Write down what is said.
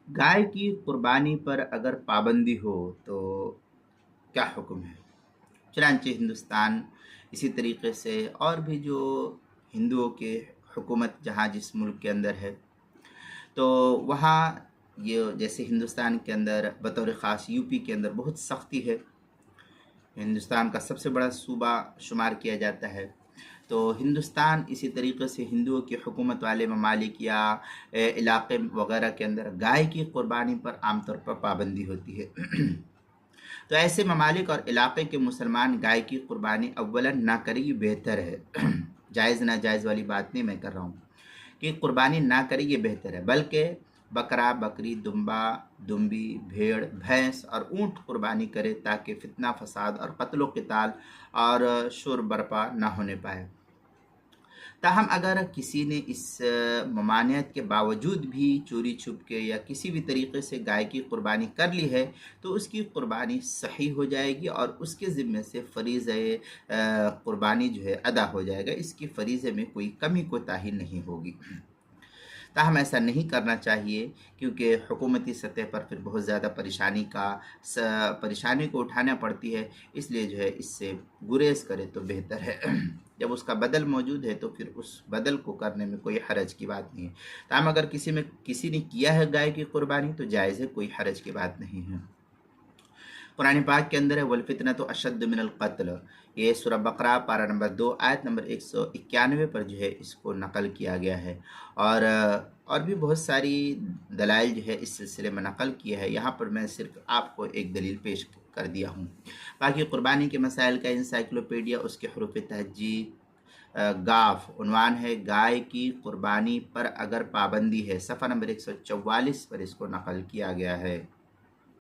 गाय की कुर्बानी पर अगर पाबंदी हो तो क्या हुक्म है? चुनांचे हिंदुस्तान इसी तरीके से और भी जो हिंदुओं के हुकूमत जहाँ जिस मुल्क के अंदर है, तो वहाँ ये जैसे हिंदुस्तान के अंदर बतौर ख़ास यूपी के अंदर बहुत सख्ती है। हिंदुस्तान का सबसे बड़ा सूबा शुमार किया जाता है। तो हिंदुस्तान इसी तरीके से हिंदुओं की हुकूमत वाले ममालिक या इलाक़े वगैरह के अंदर गाय की क़ुरबानी पर आमतौर पर पाबंदी होती है। तो ऐसे ममालिक और इलाक़े के मुसलमान गाय की क़ुरबानी अव्वलन ना करें, ये बेहतर है। जायज़ नाजायज़ वाली बात नहीं मैं कर रहा हूँ कि क़ुरबानी ना करें, ये बेहतर है, बल्कि बकरा, बकरी, दुम्बा, दुम्बी, भेड़, भैंस और ऊँट क़ुरबानी करे ताकि फितना, फसाद और क़त्ल क़िताल और शोर बर्पा ना होने पाए। ताहम अगर किसी ने इस ममानियत के बावजूद भी चोरी छुप के या किसी भी तरीके से गाय की क़ुरबानी कर ली है, तो उसकी क़ुरबानी सही हो जाएगी और उसके ज़िम्मे से फ़रीज़े क़ुरबानी जो है अदा हो जाएगा। इसकी फ़रीज़े में कोई कमी कोताही नहीं होगी। ताहम ऐसा नहीं करना चाहिए क्योंकि हुकूमती सतह पर फिर बहुत ज़्यादा परेशानी को उठाना पड़ती है, इसलिए जो है इससे गुरेज करे तो बेहतर है। जब उसका बदल मौजूद है तो फिर उस बदल को करने में कोई हरज की बात नहीं है। ताहम अगर किसी ने किया है गाय की क़ुरबानी तो जायज़ है, कोई हरज की बात नहीं है। कुरान पाक के अंदर है वल फितना तो अशद मिनल क़त्ल, ये सूरह बकरा पारा नंबर 2 आयत नंबर 191 पर जो है इसको नकल किया गया है। और भी बहुत सारी दलाइल जो है इस सिलसिले में नकल किया है। यहाँ पर मैं सिर्फ आपको एक दलील पेश कर दिया हूँ। बाकी क़ुरबानी के मसाइल का इंसाइक्लोपीडिया उसके हरूफ तहजी गाफ उन्वान है गाय की क़ुरबानी पर अगर पाबंदी है, सफ़ा नंबर 144 पर इसको नकल किया गया है।